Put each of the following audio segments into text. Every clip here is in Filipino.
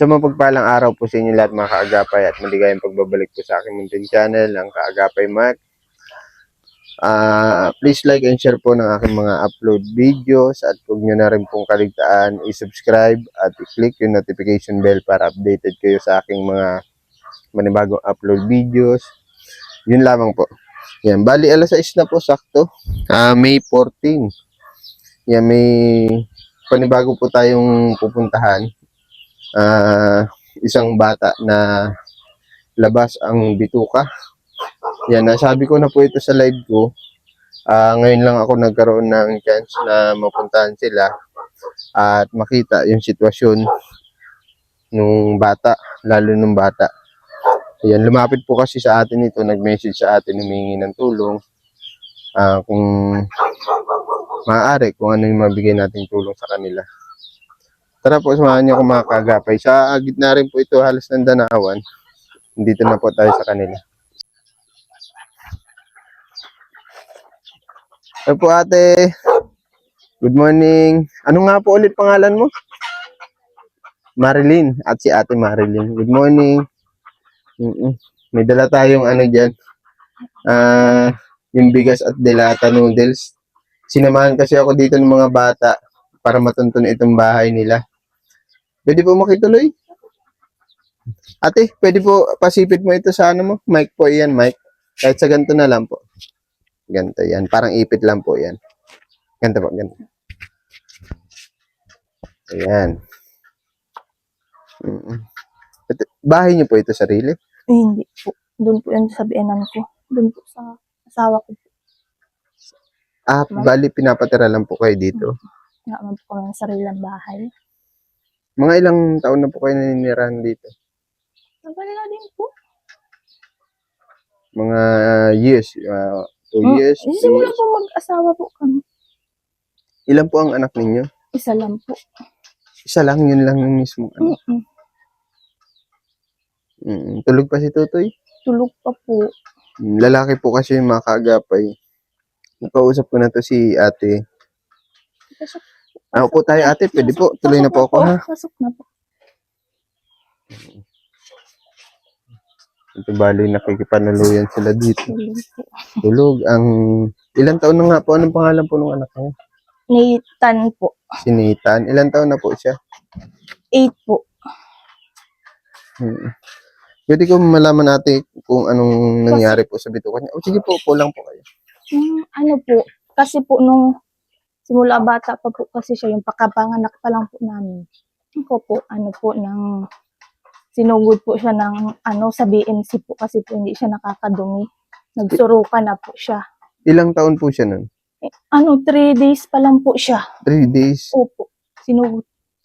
Sa mapagpalang araw po sa inyo lahat mga kaagapay at maligayang pagbabalik po sa aking munting channel, ang Kaagapay Mark. Please like and share po ng aking mga upload videos at huwag nyo na rin pong kaligtaan i-subscribe at i-click yung notification bell para updated kayo sa aking mga manibagong upload videos. Yun lamang po. Yan, bali alas 6 na po sakto. May 14. Yan, may panibago po tayong pupuntahan. Isang bata na labas ang bituka. Yan, nasabi ko na po ito sa live ko. Ngayon lang ako nagkaroon ng chance na mapuntahan sila at makita yung sitwasyon nung bata, lalo nung bata. Yan, lumapit po kasi sa atin ito, nag-message sa atin, humingi ng tulong. Kung maaari, kung ano yung mabigay nating tulong sa kanila. Tara po, samahan niyo ako mga kaagapay. Sa gitna rin po ito, halos ng Danawan. Dito na po tayo sa kanila. Hello po ate. Good morning. Ano nga po ulit pangalan mo? Marilyn. At si ate Marilyn. Good morning. May dala tayong ano dyan. Yung bigas at delata noodles. Sinamahan kasi ako dito ng mga bata para matuntun itong bahay nila. Pwede po makituloy? Ate, pwede po pasipit mo ito sa ano mo? Mic po yan, mic. Kahit sa ganito na lang po. Ganito yan. Parang ipit lang po yan. Ganito po, ganito. Ayan. Bahay niyo po ito sarili? Hindi po. Doon po yun sa biyanan ko. Doon po sa asawa ko po. Bali pinapatira lang po kayo dito? Naman po kami ng sarilang bahay. Mga ilang taon na po kayo naninirahan dito? Tagal na din po. Mga years? 2 years? Simula po mag-asawa po kami. Ilan po ang anak ninyo? Isa lang po. Isa lang, yun lang yung mismo. Tulog pa si Tutoy? Tulog pa po. Lalaki po kasi yung mga kaagapay. Nakausap ko na to si ate. Ako po tayo ate, pwede po. Tuloy na po ako ha. Pasok na po. Ito bali nakikipanaluyan sila dito. Tulog po. Tulog. Ilan taon na nga po? Anong pangalan po ng anak niya? Nathan po. Si Nathan. Ilan taon na po siya? 8 po. Pwede ko malaman natin kung anong nangyari po sa bituka niya. Sige po, po lang po kayo. Ano po, kasi po nung simula bata pa po kasi siya, yung pagkapanganak pa lang po namin. Ako po, nang sinugod po siya ng sa BMC po kasi po hindi siya nakakadumi. Nagsurukan na po siya. Ilang taon po siya nun? 3 days pa lang po siya. 3 days? Opo.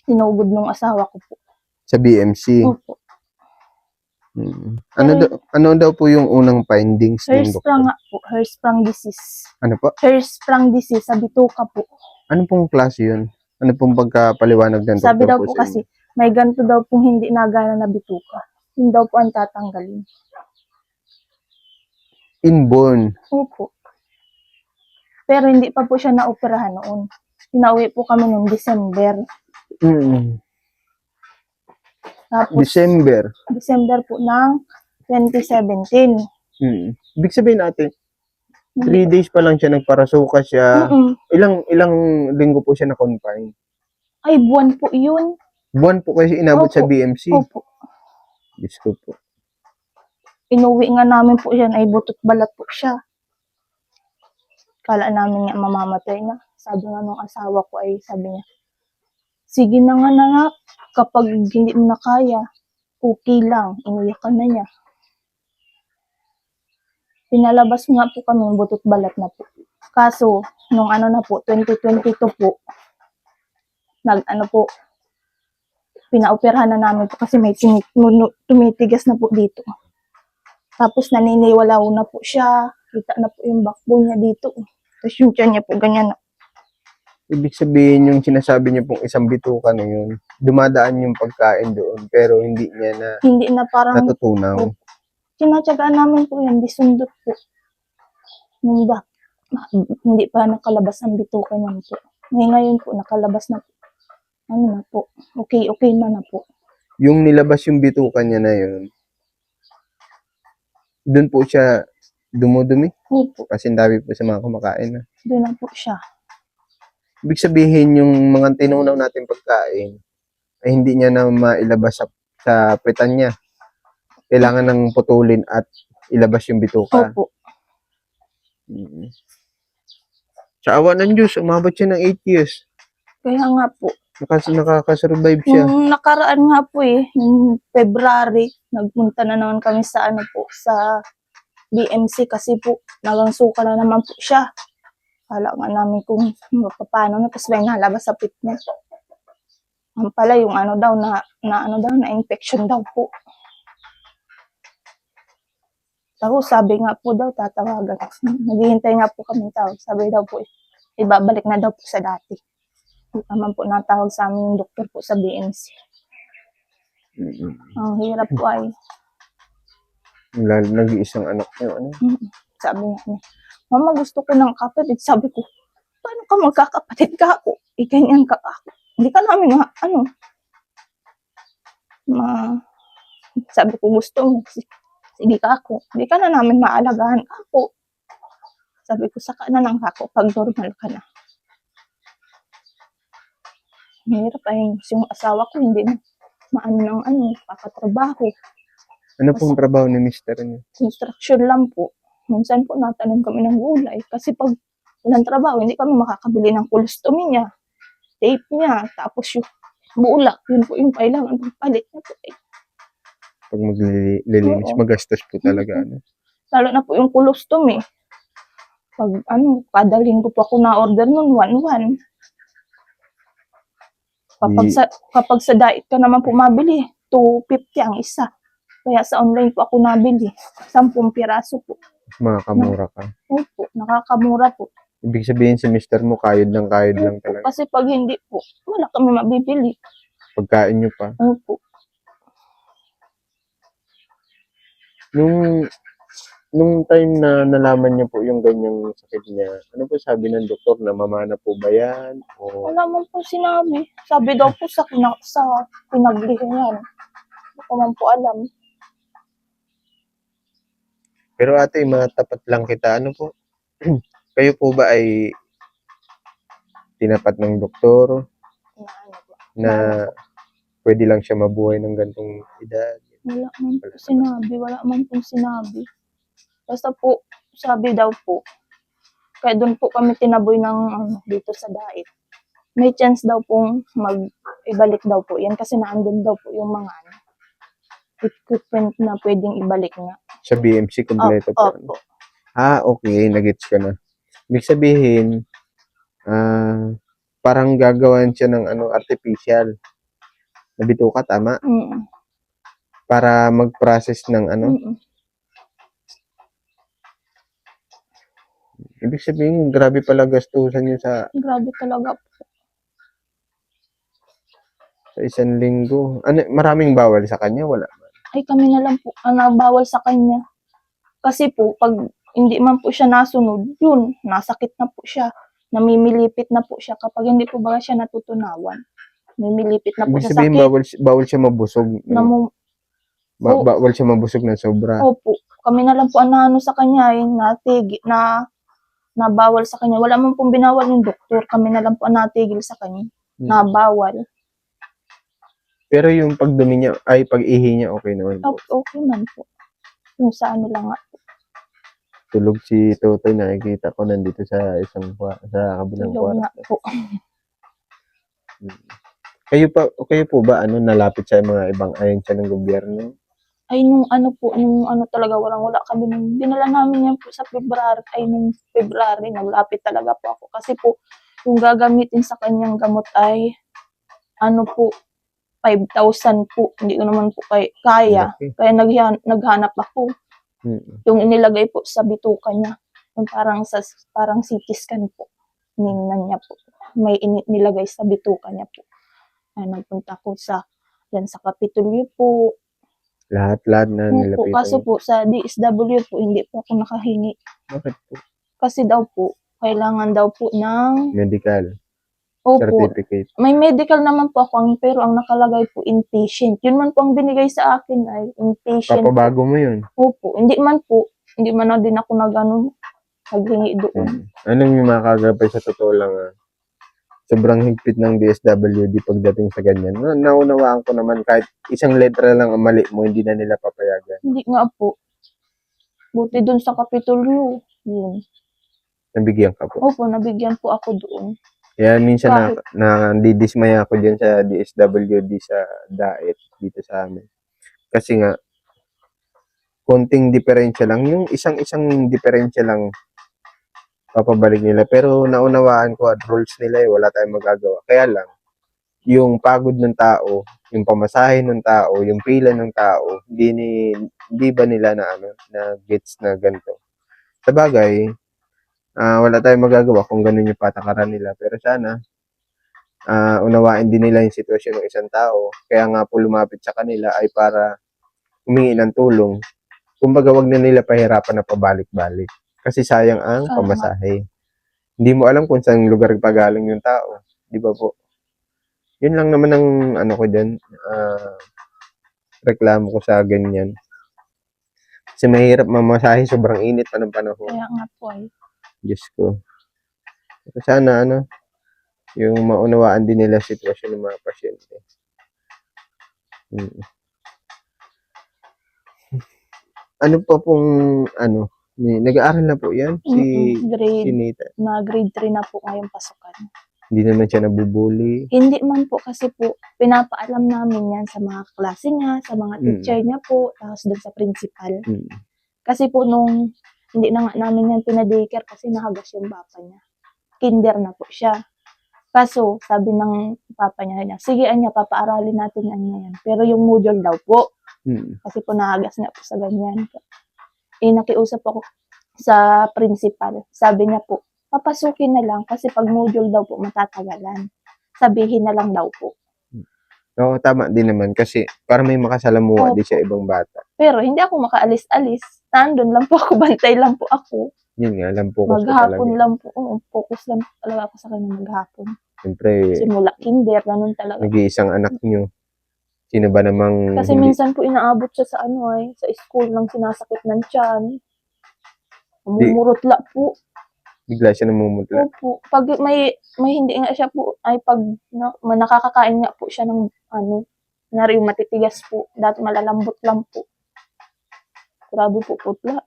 Sinugod nung asawa ko po. Sa BMC? Opo. Ano daw po yung unang findings ng doktor? Hirschsprung disease. Ano po? Hirschsprung disease sa bituka po. Ano pong klase yun? Ano pong pagkapaliwanag ng doktor? Sabi daw po kasi, may ganito daw pong hindi nagana na bituka. Yun daw po ang tatanggalin. Inborn? Opo. Pero hindi pa po siya naoperahan noon. Pinauwi po kami noong December. Tapos, December po ng 2017. Ibig sabihin natin, 3 days pa lang siya, nagparasuka siya. Ilang linggo po siya na-confine? Ay, buwan po yun. Buwan po kasi inabot sa BMC? Opo. Diyos ko po. Inuwi nga namin po yan, ay butot balat po siya. Kala namin nga mamamatay na. Sabi nga nung asawa ko ay sabi niya, sige na nga na kapag hindi mo na kaya, okay lang, iniyakan na niya. Pinalabas nga po kami, butot balat na po. Kaso, nung na po, 2022 po, pinaoperahan na namin po kasi may tumitigas na po dito. Tapos naniniwalaw na po siya, kita na po yung backbone niya dito. Tapos yung tiyan niya po ganyan na. Ibig sabihin yung sinasabi niya pong isang bituka na yun, dumadaan yung pagkain doon, pero hindi na parang natutunaw. Tinatsagaan namin po yan, disundot po. Hindi pa nakalabas ang bituka niya po. Ngayon po, nakalabas na po. Okay na po. yung nilabas yung bituka niya na yun, doon po siya dumudumi. Opo, Kasi ang dami po sa mga kumakain na. doon na po siya. Ibig sabihin, yung mga tinunaw natin pagkain, ay hindi niya na mailabas sa pritan niya. Kailangan ng putulin at ilabas yung bituka. Opo. Mm. Sa awa ng Diyos, umabot siya ng 8 years. Kaya nga po, Nakakasurvive siya. nung nakaraan nga po yung February, nagpunta na naman kami sa ano po, sa BMC kasi po, nagangsuka na naman po siya. Kala nga namin kung paano na, tapos may nalabas sa fitness. Ang pala yung ano daw, na infection daw po. Tapos sabi nga po daw, tatawagan. Naghihintay nga po kami tawag. Sabi daw po, ibabalik na daw po sa dati. Naman po natawag sa aming doktor po sa BMC. Mm. Ang hirap po ay, Lalo nag-iisang anak niya. Ano? sabi nga niya, Mama, gusto ko ng kapatid. Sabi ko, paano ka magkakapatid ka ako? Iganyan ka ako. Hindi ka namin sabi ko, gusto mo. Sige ka ako. Hindi ka na namin maalagaan ako. Sabi ko, saka na lang ako pag normal ka na. Hirap ay yung asawa ko, hindi na maano ng kakatrabaho. Ano pong trabaho ni mister niya? Construction lang po. Minsan po natanim kami ng gulay. Kasi pag walang trabaho, hindi kami makakabili ng colostomy niya, tape niya, tapos yung bulak, yun po yung kailangan pagpalit niya po. Pag maglilinis, Oo. magastos po talaga. Ano? Lalo na po yung colostomy. Pag kada linggo po ako na-order nun, 1-1. Kapag sa diet ka naman po mabili, 250 ang isa. Kaya sa online po ako nabili, 10 piraso po. Makakamura ka. Opo, nakakamura po. Ibig sabihin si mister mo, kayod lang talaga. Kasi pag hindi po, wala kami mabibili. Pagkain nyo pa. Opo. Nung time na nalaman niya po yung ganyang sakit niya, ano po sabi ng doktor? Namamana po ba yan? O Wala man po sinabi. Sabi daw po sa pinaglihingan. Hindi ko man po alam. pero ate, matapat lang kita. Ano po? Kayo po ba ay tinapat ng doktor na pwede lang siya mabuhay ng gantong edad? Wala man po sinabi. Wala man po sinabi. Basta po, sabi daw po, kaya doon po kami tinaboy ng dito sa diet. May chance daw pong ibalik daw po yan kasi naandun daw po yung mga equipment na pwedeng ibalik nga. Sa BMC, kompleto po. Ano? Opo. Okay, nagets ko na. Ibig sabihin, parang gagawan siya ng artificial na bituka, tama? Mm. Para mag-process ng Mm. Ibig sabihin, grabe pala gastusan niyo sa Grabe talaga po. isang linggo. Maraming bawal sa kanya? Wala. Ay, kami na lang po ang bawal sa kanya. Kasi po, pag hindi man po siya nasunod, yun, nasakit na po siya. Namimilipit na po siya kapag hindi po ba siya natutunawan. Namimilipit na po Ibig siya sabihin, sakit. bawal siya mabusog. Bawal siya mabusog ng sobra. Opo. Kami na lang po ang naano sa kanya, na bawal sa kanya. Wala man pong binawal yung doktor. Kami na lang po ang natigil sa kanya. Na bawal. Pero yung pagdumi niya, pag-ihi niya, okay naman po. Okay man po. Yung sa ano lang nga. Tulog si Totoy, nakikita ko nandito sa kabilang Tulog nga kwarto. po. Kayo po ba, nalapit sa mga ibang ahensya ng gobyerno? Ay, nung talaga, wala kami. Nung dinala namin yan po sa February, naglapit talaga po ako. Kasi po, yung gagamitin sa kanyang gamot ay, 5,000 po. Hindi ko naman po kaya. Okay. Kaya naghanap ako. Yung inilagay po sa bituka niya. Yung parang CT scan po. Ningnan niya po. May nilagay sa bituka niya po. Ay, nagpunta ko yan sa Kapitolyo po. Lahat na nilapitan. Kaso po, sa DSW po, hindi po ako nakahingi. Bakit po? Kasi daw po, kailangan daw po ng Medical. Opo, certificate. may medical naman po ako, pero ang nakalagay po inpatient. Yun man po ang binigay sa akin ay inpatient po. Papabago mo yun. Opo, hindi man na din ako naghingi doon. Anong yung mga kagabay sa totoo lang, sobrang higpit ng DSWD pagdating sa ganyan. Naunawaan ko naman kahit isang letra lang ang mali mo, hindi na nila papayagan. Hindi nga po. Buti doon sa Kapitolyo, yun. Nabigyan ka po. Opo, nabigyan po ako doon. Kaya minsan Kahit- nandidismaya ako dyan sa DSWD sa DAET dito sa amin. Kasi nga, konting diferensya lang. Yung isang diferensya lang papabalik nila. Pero naunawaan ko at rules nila wala tayong magagawa. Kaya lang, yung pagod ng tao, yung pamasahe ng tao, yung pila ng tao, hindi ba nila na gets na ganito. Sa bagay, wala tayong magagawa kung ganun yung patakaran nila. Pero sana, unawain din nila yung sitwasyon ng isang tao. Kaya nga po lumapit sa kanila ay para humingi ng tulong. Kumbaga, wag na nila pahirapan na pabalik-balik. Kasi sayang ang Tama. pamasahe. Hindi mo alam kung saan lugar pagaling yung tao. Di ba po? Yun lang naman ang ko dyan. Reklamo ko sa ganyan. Kasi mahirap mamasahe. Sobrang init pa ng panahon. Kaya nga po ay. Diyos ko. Sana yung maunawaan din nila sitwasyon ng mga pasyente. Ano pa pong nag-aaral na po yan? Si Grade Nita. grade 3 na po ngayong pasukan. Hindi naman siya nabubuli. Hindi man po kasi po, pinapaalam namin yan sa mga klase niya, sa mga teacher niya po, tapos dun sa principal. Kasi po nung hindi na nga namin yan pinadaycare kasi nahagas yung papa niya. Kinder na po siya. Kaso, sabi ng papa niya, sige anya, papaaralin natin yan. Pero yung module daw po, kasi po nahagas nga po sa ganyan. Nakiusap ako sa principal. Sabi niya po, papasukin na lang kasi pag module daw po matatagalan. Sabihin na lang daw po. Oo, tama din naman kasi para may makasalamuha din siya ibang bata. Pero hindi ako makaalis-alis. Nandun lang po ako, bantay lang po ako. Yun nga, alam po ko maghapon lang po. Focus lang talaga ako sa kanya maghapon. Siyempre, simula kinder, ganun talaga. Nag-iisang anak nyo. Sino ba namang Kasi minsan po inaabot siya sa sa school lang sinasakit ng tiyan. Mumurutla po. Bigla siya namumutla. Opo. Pag may hindi nga siya po, ay pag nakakakain nga po siya ng nari yung matitigas po. Dati malalambot lang po. Grabe po putla.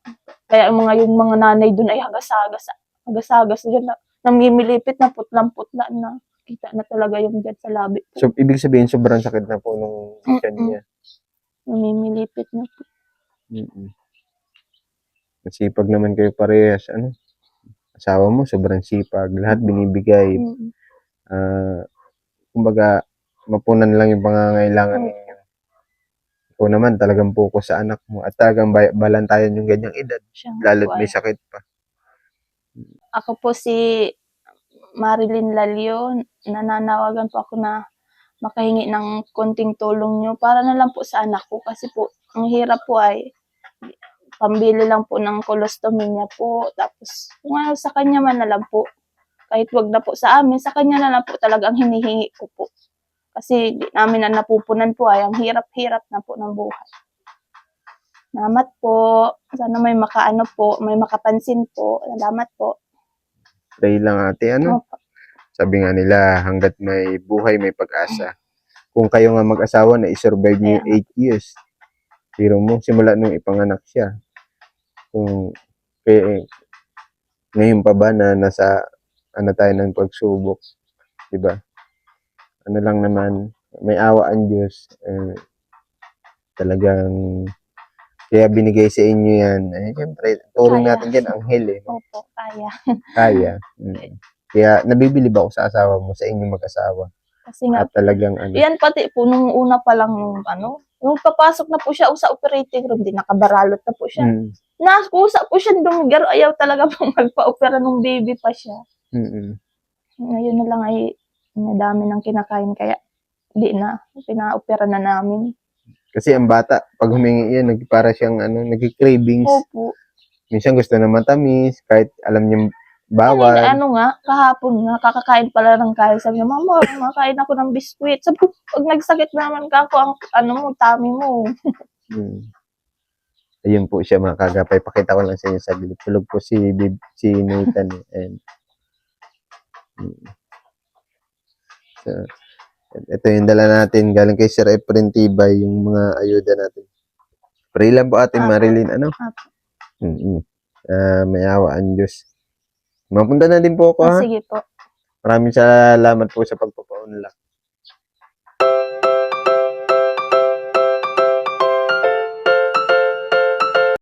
Kaya yung mga nanay doon ay hagas-hagas dyan na namimilipit na putlang-putla na. Kita na talaga yung dyan sa labi po. So, ibig sabihin, sobrang sakit na po nung tiyan niya. Namimilipit na po. Masipag naman kayo parehas. Asawa mo, sobrang sipag. Lahat binibigay. Kumbaga, mapunan lang yung pangangailangan ninyo. Ikaw naman, talagang focus sa anak mo. At talagang balantayan yung ganyang edad. Lalo't may sakit pa. Ako po si Marilyn Lalio. Nananawagan po ako na makahingi ng konting tulong nyo para na lang po sa anak ko. Kasi po, ang hirap po ay pambili lang po ng colostomy niya po. Tapos, kung ano sa kanya man na lang po. Kahit wag na po sa amin, sa kanya na lang po talagang hinihingi ko po. Kasi di namin na napupunan po ay ang hirap-hirap na po ng buhay. Salamat po. Sana may may makapansin po. Salamat po. Pray lang ate, Opo. Sabi nga nila, hanggat may buhay, may pag-asa. Kung kayo nga mag-asawa na i-survive niyo 8 years, pero mo, simula nung ipanganak siya. Kung ngayon pa ba na nasa tayo ng pagsubok, diba? Ano lang naman, may awa ang Diyos. Talagang kaya binigay sa inyo yan. Siyempre, turing natin yan, anghel Opo, kaya. Kaya. Kaya nabibilib ako sa asawa mo, sa inyong mag-asawa. Kasi nga, at talagang yan pati po, nung una pa lang nung papasok na po siya sa operating room, di nakabaralot na po siya. Nakusa po siya dumigaro, ayaw talaga po magpa-opera nung baby pa siya. Ngayon na lang ay nadami ng kinakain, kaya di na, pina-opera na namin. Kasi ang bata, pag humingi yan, para siyang nag-cravings. Opo. Minsan gusto na matamis, kahit alam niya Bawal. Ano nga, kahapon nga, kakakain pala ng kain. Sabi niya, Mama, makain ako ng biskwit. Sabi ko, pag nagsakit naman ka ako, ang ano mo, tummy mo. Hmm. Ayun po siya mga kagapay. Pakita ko lang sa inyo saglit. Tulog po si Nathan. And, so, ito yung dala natin. Galing kay Sir Efren Tibay, yung mga ayuda natin. Pray lang po ating Apo. Marilyn. Ano? Apo. May awa ang Diyos. Mapunta na din po ako ha. Sige po. Maraming salamat po sa pagpapaunlak.